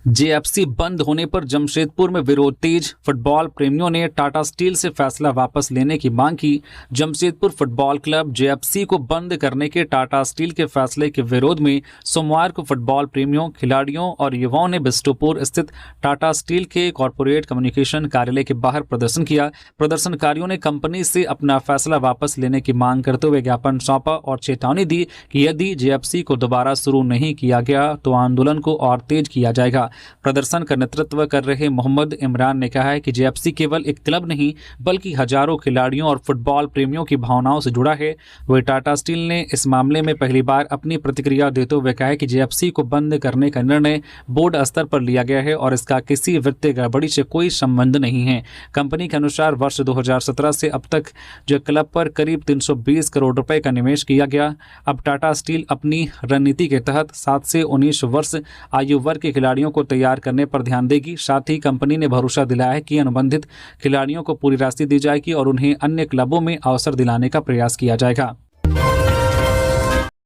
[SPEAKER 1] जेएफसी बंद होने पर जमशेदपुर में विरोध तेज। फुटबॉल प्रेमियों ने टाटा स्टील से फैसला वापस लेने की मांग की। जमशेदपुर फुटबॉल क्लब जेएफसी को बंद करने के टाटा स्टील के फैसले के विरोध में सोमवार को फुटबॉल प्रेमियों, खिलाड़ियों और युवाओं ने बिष्टुपुर स्थित टाटा स्टील के कॉरपोरेट कम्युनिकेशन कार्यालय के बाहर प्रदर्शन किया। प्रदर्शनकारियों ने कंपनी से अपना फैसला वापस लेने की मांग करते हुए ज्ञापन सौंपा और चेतावनी दी कि यदि जेएफसी को दोबारा शुरू नहीं किया गया तो आंदोलन को और तेज किया जाएगा। प्रदर्शन का नेतृत्व कर रहे मोहम्मद इमरान ने कहा है कि जेएफसी केवल एक क्लब नहीं बल्कि हजारों खिलाड़ियों और फुटबॉल प्रेमियों की भावनाओं से जुड़ा है। वही टाटा स्टील ने इस मामले में पहली बार अपनी प्रतिक्रिया देते हुए कहा है कि जेएफसी को बंद करने का निर्णय बोर्ड स्तर पर लिया गया है और इसका किसी वित्तीय गड़बड़ी से कोई संबंध नहीं है। कंपनी के अनुसार वर्ष 2017 से अब तक जो क्लब पर करीब 320 करोड़ रुपए का निवेश किया गया। अब टाटा स्टील अपनी रणनीति के तहत 7 से 19 वर्ष आयु वर्ग के खिलाड़ियों को तैयार करने पर ध्यान देगी। साथ ही कंपनी ने भरोसा दिलाया है कि अनुबंधित खिलाड़ियों को पूरी राशि दी जाएगी और उन्हें अन्य क्लबों में अवसर दिलाने का प्रयास किया जाएगा।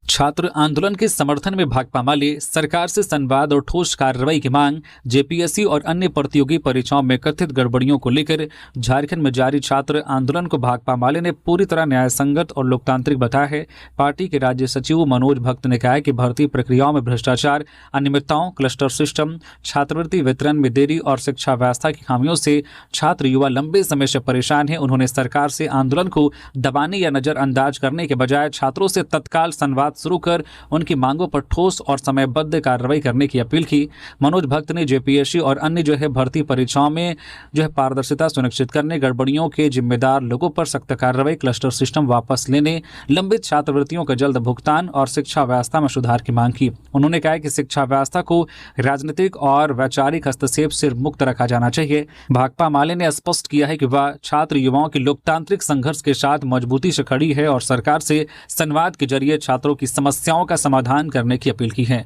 [SPEAKER 1] छात्र आंदोलन के समर्थन में भाकपा माले, सरकार से संवाद और ठोस कार्रवाई की मांग। जेपीएससी और अन्य प्रतियोगी परीक्षाओं में कथित गड़बड़ियों को लेकर झारखंड में जारी छात्र आंदोलन को भाकपा माले ने पूरी तरह न्यायसंगत और लोकतांत्रिक बताया है। पार्टी के राज्य सचिव मनोज भक्त ने कहा है कि भर्ती प्रक्रियाओं में भ्रष्टाचार, अनियमितताओं, क्लस्टर सिस्टम, छात्रवृत्ति वितरण में देरी और शिक्षा व्यवस्था की खामियों से छात्र युवा लंबे समय से परेशान है। उन्होंने सरकार से आंदोलन को दबाने या नजरअंदाज करने के बजाय छात्रों से तत्काल संवाद शुरू कर उनकी मांगों पर ठोस और समयबद्ध कार्रवाई करने की अपील की। मनोज भक्त ने जेपीएससी और अन्य भर्ती परीक्षाओं में पारदर्शिता सुनिश्चित करने, गड़बड़ियों के जिम्मेदार लोगों पर सख्त कार्रवाई, क्लस्टर सिस्टम वापस लेने, लंबित छात्रवृत्तियों का जल्द भुगतान और शिक्षा व्यवस्था में सुधार की मांग की। उन्होंने कहा कि शिक्षा व्यवस्था को राजनीतिक और वैचारिक हस्तक्षेप से मुक्त रखा जाना चाहिए। भाकपा माले ने स्पष्ट किया है कि वह छात्र युवाओं की लोकतांत्रिक संघर्ष के साथ मजबूती से खड़ी है और सरकार से संवाद के जरिए छात्रों की समस्याओं का समाधान करने की अपील की है।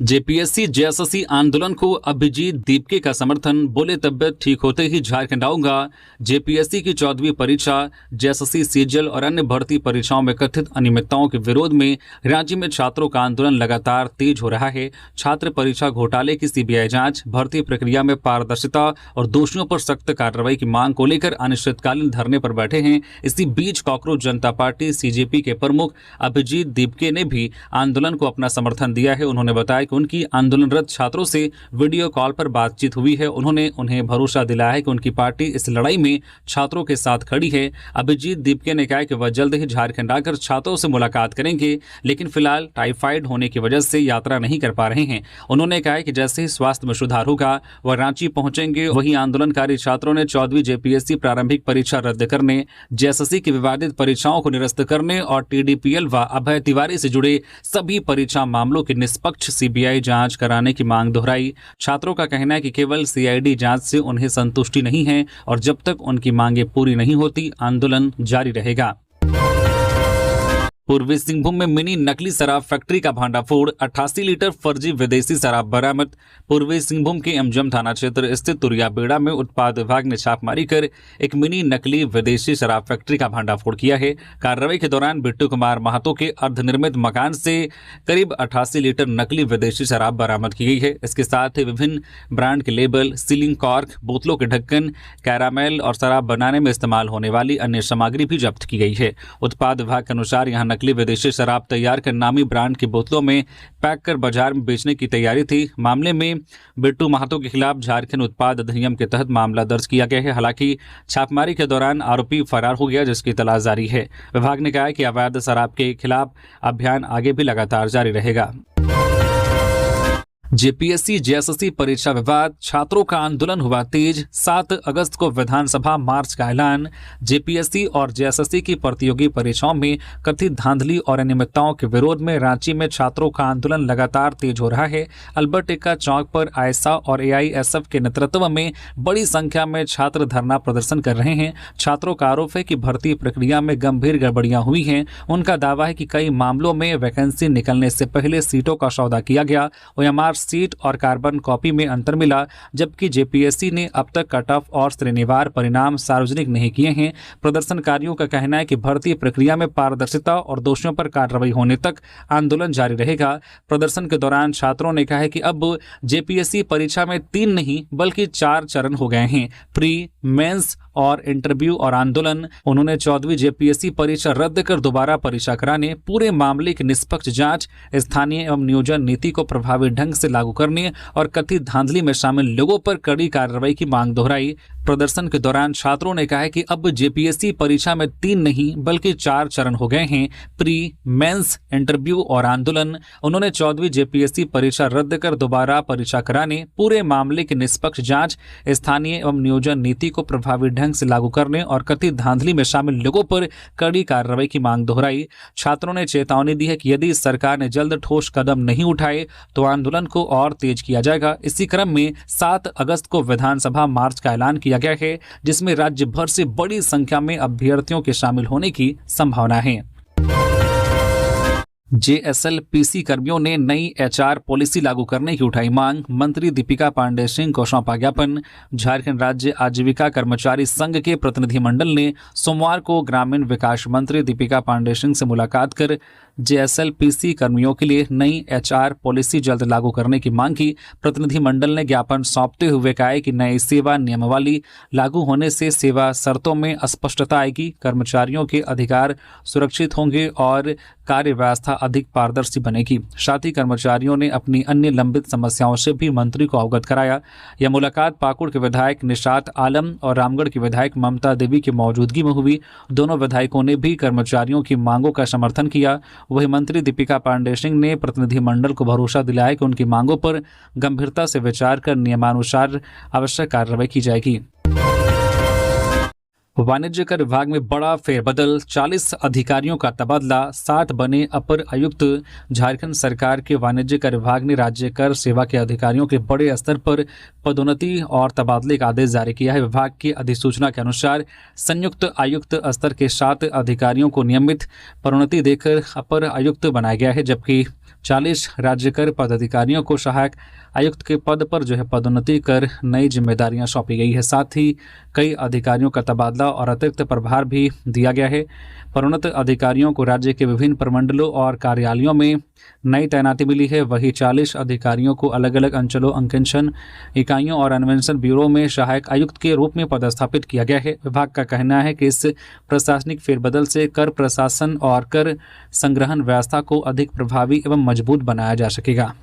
[SPEAKER 1] जेपीएससी जेएसएससी आंदोलन को अभिजीत दीपके का समर्थन, बोले तबियत ठीक होते ही झारखंड आऊंगा। जेपीएससी की 14वीं परीक्षा, जेएसएससी, सीजीएल और अन्य भर्ती परीक्षाओं में कथित अनियमितताओं के विरोध में राज्य में छात्रों का आंदोलन लगातार तेज हो रहा है। छात्र परीक्षा घोटाले की सीबीआई जांच, भर्ती प्रक्रिया में पारदर्शिता और दोषियों पर सख्त कार्रवाई की मांग को लेकर अनिश्चितकालीन धरने पर बैठे हैं। इसी बीच कांग्रेस जनता पार्टी सीजेपी के प्रमुख अभिजीत दीपके ने भी आंदोलन को अपना समर्थन दिया है। उन्होंने बताया कि उनकी आंदोलनरत छात्रों से वीडियो कॉल पर बातचीत हुई है। उन्होंने उन्हें भरोसा दिलाया है कि उनकी पार्टी इस लड़ाई में छात्रों के साथ खड़ी है। अभिजीत दीपके ने कहा कि वह जल्द ही झारखंड आकर छात्रों से मुलाकात करेंगे, लेकिन फिलहाल टाइफाइड होने की वजह से यात्रा नहीं कर पा रहे हैं। उन्होंने कहा कि जैसे ही स्वास्थ्य में सुधार होगा वह रांची पहुंचेंगे। वहीं आंदोलनकारी छात्रों ने 14वीं जेपीएससी प्रारंभिक परीक्षा रद्द करने, जेएसएससी की विवादित परीक्षाओं को निरस्त करने और टीडीपीएल व अभय तिवारी से जुड़े सभी परीक्षा मामलों की निष्पक्ष सीबीआई जांच कराने की मांग दोहराई। छात्रों का कहना है कि केवल सीआईडी जांच से उन्हें संतुष्टि नहीं है और जब तक उनकी मांगें पूरी नहीं होती आंदोलन जारी रहेगा। पूर्वी सिंहभूम में मिनी नकली शराब फैक्ट्री का भांडाफोड़, 88 लीटर फर्जी विदेशी शराब बरामद। पूर्वी सिंहभूम के एमजम थाना क्षेत्र स्थित तुरियाबेड़ा में उत्पाद विभाग ने छापेमारी कर एक मिनी नकली विदेशी शराब फैक्ट्री का भांडाफोड़ किया है। कार्रवाई के दौरान बिट्टू कुमार महतो के अर्धनिर्मित मकान से करीब 88 लीटर नकली विदेशी शराब बरामद की गई है। इसके साथ ही विभिन्न ब्रांड के लेबल, सीलिंग कॉर्क, बोतलों के ढक्कन, कैरामेल और शराब बनाने में इस्तेमाल होने वाली अन्य सामग्री भी जब्त की गई है। उत्पाद विभाग के अनुसार यहां नकली विदेशी शराब तैयार कर नामी ब्रांड की बोतलों में पैक कर बाजार में बेचने की तैयारी थी। मामले में बिट्टू महतो के खिलाफ झारखंड उत्पाद अधिनियम के तहत मामला दर्ज किया गया है। हालांकि छापेमारी के दौरान आरोपी फरार हो गया, जिसकी तलाश जारी है। विभाग ने कहा है कि अवैध शराब के खिलाफ अभियान आगे भी लगातार जारी रहेगा। जेपीएससी जेएसएससी परीक्षा विवाद, छात्रों का आंदोलन हुआ तेज। 7 अगस्त को विधानसभा मार्च का ऐलान। जेपीएससी और जेएसएससी की प्रतियोगी परीक्षाओं में कथित धांधली और अनियमितताओं के विरोध में रांची में छात्रों का आंदोलन लगातार तेज हो रहा है। अल्बर्ट एक्का चौक पर आयसा और एआईएसएफ के नेतृत्व में बड़ी संख्या में छात्र धरना प्रदर्शन कर रहे हैं। छात्रों का आरोप है कि भर्ती प्रक्रिया में गंभीर गड़बड़ियां हुई हैं। उनका दावा है कि कई मामलों में वैकेंसी निकलने से पहले सीटों का सौदा किया गया। ओएमआर सीट और कार्बन कॉपी में अंतर मिला, जबकि जेपीएससी ने अब तक कट ऑफ और श्रेणीवार परिणाम सार्वजनिक नहीं किए हैं। प्रदर्शनकारियों का कहना है कि भर्ती प्रक्रिया में पारदर्शिता और दोषियों पर कार्रवाई होने तक आंदोलन जारी रहेगा। प्रदर्शन के दौरान छात्रों ने कहा है कि अब जेपीएससी परीक्षा में 3 नहीं बल्कि 4 चरण हो गए हैं, प्री, मेंस और इंटरव्यू और आंदोलन। उन्होंने 14वीं जेपीएससी परीक्षा रद्द कर दोबारा परीक्षा कराने, पूरे मामले की निष्पक्ष जांच, स्थानीय एवं नियोजन नीति को प्रभावी ढंग से लागू करने और कथित धांधली में शामिल लोगों पर कड़ी कार्रवाई की मांग दोहराई। प्रदर्शन के दौरान छात्रों ने कहा है कि अब जेपीएससी परीक्षा में 3 नहीं बल्कि 4 चरण हो गए हैं, प्री, मेंस, इंटरव्यू और आंदोलन। उन्होंने 14वीं जेपीएससी परीक्षा रद्द कर दोबारा परीक्षा कराने, पूरे मामले की निष्पक्ष जांच, स्थानीय एवं नियोजन नीति को प्रभावी ढंग से लागू करने और कथित धांधली में शामिल लोगों पर कड़ी कार्रवाई की मांग दोहराई। छात्रों ने चेतावनी दी है कि यदि सरकार ने जल्द ठोस कदम नहीं उठाए तो आंदोलन को और तेज किया जाएगा। इसी क्रम में 7 अगस्त को विधानसभा मार्च का ऐलान किया गया है, जिसमें राज्य भर से बड़ी संख्या में अभ्यर्थियों के शामिल होने की संभावना है। जेएसएलपीसी कर्मियों ने नई एचआर पॉलिसी लागू करने की उठाई मांग। मंत्री दीपिका पांडे सिंह को सौंपा ज्ञापन। झारखंड राज्य आजीविका कर्मचारी संघ के प्रतिनिधिमंडल ने सोमवार को ग्रामीण विकास मंत्री दीपिका पांडे सिंह से मुलाकात कर जेएसएलपीसी कर्मियों के लिए नई एचआर पॉलिसी जल्द लागू करने की मांग की। प्रतिनिधिमंडल ने ज्ञापन सौंपते हुए कहा कि नई सेवा नियमावली लागू होने से सेवा शर्तों में स्पष्टता आएगी, कर्मचारियों के अधिकार सुरक्षित होंगे और कार्य व्यवस्था अधिक पारदर्शी बनेगी। साथ ही कर्मचारियों ने अपनी अन्य लंबित समस्याओं से भी मंत्री को अवगत कराया। यह मुलाकात पाकुड़ के विधायक निशात आलम और रामगढ़ की विधायक ममता देवी की मौजूदगी में हुई। दोनों विधायकों ने भी कर्मचारियों की मांगों का समर्थन किया। वही मंत्री दीपिका पांडे सिंह ने प्रतिनिधिमंडल को भरोसा दिलाया कि उनकी मांगों पर गंभीरता से विचार कर नियमानुसार आवश्यक कार्रवाई की जाएगी। वाणिज्य कर विभाग में बड़ा फेरबदल, 40 अधिकारियों का तबादला, 60 बने अपर आयुक्त। झारखंड सरकार के वाणिज्य कर विभाग ने राज्य कर सेवा के अधिकारियों के बड़े स्तर पर पदोन्नति और तबादले का आदेश जारी किया है। विभाग की अधिसूचना के अनुसार संयुक्त आयुक्त स्तर के 7 अधिकारियों को नियमित पदोन्नति देकर अपर आयुक्त बनाया गया है, जबकि 40 राज्य कर पदाधिकारियों को सहायक आयुक्त के पद पर पदोन्नति कर नई जिम्मेदारियां सौंपी गई है। साथ ही कई अधिकारियों का तबादला और अतिरिक्त प्रभार भी दिया गया है। पदोन्नत अधिकारियों को राज्य के विभिन्न प्रमंडलों और कार्यालयों में नई तैनाती मिली है। वहीं 40 अधिकारियों को अलग अलग अंचलों, अंकेक्षण इकाइयों और अन्वेषण ब्यूरो में सहायक आयुक्त के रूप में पदस्थापित किया गया है। विभाग का कहना है कि इस प्रशासनिक फेरबदल से कर प्रशासन और कर संग्रहण व्यवस्था को अधिक प्रभावी एवं मजबूत बनाया जा सकेगा।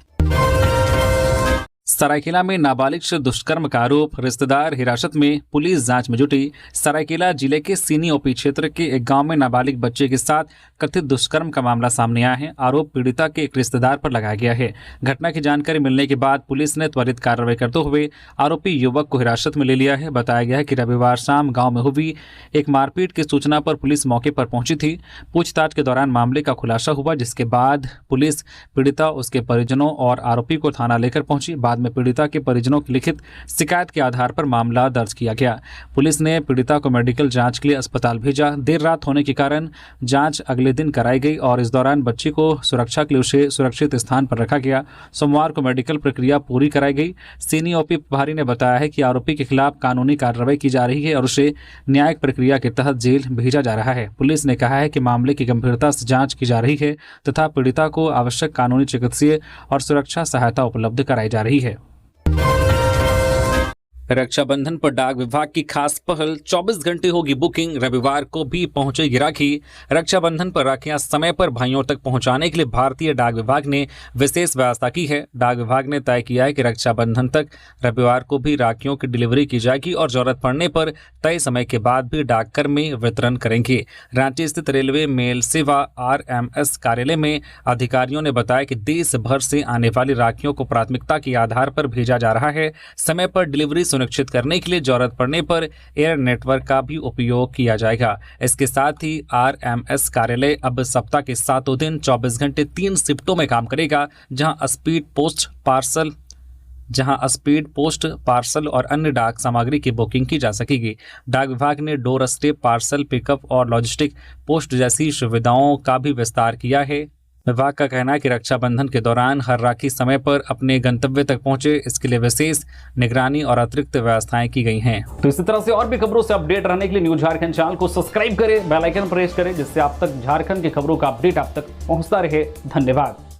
[SPEAKER 1] सरायकेला में नाबालिग से दुष्कर्म का आरोप, रिश्तेदार हिरासत में, पुलिस जांच में जुटी। सरायकेला जिले के सीनी ओपी क्षेत्र के एक गांव में नाबालिग बच्चे के साथ कथित दुष्कर्म का मामला सामने आया है। आरोप पीड़िता के एक रिश्तेदार पर लगाया गया है। घटना की जानकारी मिलने के बाद पुलिस ने त्वरित कार्रवाई करते हुए आरोपी युवक को हिरासत में ले लिया है। बताया गया है कि रविवार शाम गाँव में हुई एक मारपीट की सूचना पर पुलिस मौके पर पहुंची थी। पूछताछ के दौरान मामले का खुलासा हुआ, जिसके बाद पुलिस पीड़िता, उसके परिजनों और आरोपी को थाना लेकर पहुंची। बाद में पीड़िता के परिजनों की लिखित शिकायत के आधार पर मामला दर्ज किया गया। पुलिस ने पीड़िता को मेडिकल जांच के लिए अस्पताल भेजा। देर रात होने के कारण जांच अगले दिन कराई गई और इस दौरान बच्ची को सुरक्षा के लिए उसे सुरक्षित स्थान पर रखा गया। सोमवार को मेडिकल प्रक्रिया पूरी कराई गई। सीनी ओपी प्रभारी ने बताया है कि आरोपी के खिलाफ कानूनी कार्रवाई की जा रही है और उसे न्यायिक प्रक्रिया के तहत जेल भेजा जा रहा है। पुलिस ने कहा है कि मामले की गंभीरता से जाँच की जा रही है तथा पीड़िता को आवश्यक कानूनी, चिकित्सीय और सुरक्षा सहायता उपलब्ध कराई जा रही है। रक्षाबंधन पर डाक विभाग की खास पहल, 24 घंटे होगी बुकिंग, रविवार को भी पहुंचेगी राखी। रक्षाबंधन पर राखियां समय पर भाइयों तक पहुंचाने के लिए भारतीय डाक विभाग ने विशेष व्यवस्था की है। डाक विभाग ने तय किया है कि रक्षाबंधन तक रविवार को भी राखियों की डिलीवरी की जाएगी और जरूरत पड़ने पर तय समय के बाद भी डाककर्मी वितरण करेंगे। रांची स्थित रेलवे मेल सेवा RMS कार्यालय में अधिकारियों ने बताया कि देश भर से आने वाली राखियों को प्राथमिकता के आधार पर भेजा जा रहा है। समय पर डिलीवरी सुनिश्चित करने के लिए जरूरत पड़ने पर एयर नेटवर्क का भी उपयोग किया जाएगा। इसके साथ ही RMS कार्यालय अब सप्ताह के 7 दिन 24 घंटे 3 शिफ्टों में काम करेगा, जहां स्पीड पोस्ट पार्सल और अन्य डाक सामग्री की बुकिंग की जा सकेगी। डाक विभाग ने डोर स्टेप पार्सल पिकअप और लॉजिस्टिक पोस्ट जैसी सुविधाओं का भी विस्तार किया है। विभाग का कहना है कि रक्षाबंधन के दौरान हर राखी समय पर अपने गंतव्य तक पहुंचे, इसके लिए विशेष निगरानी और अतिरिक्त व्यवस्थाएं की गई हैं। तो इसी तरह से और भी खबरों से अपडेट रहने के लिए न्यूज झारखंड चैनल को सब्सक्राइब करें, बेल आइकन प्रेस करें, जिससे आप तक झारखंड की खबरों का अपडेट आप तक पहुंचता रहे। धन्यवाद।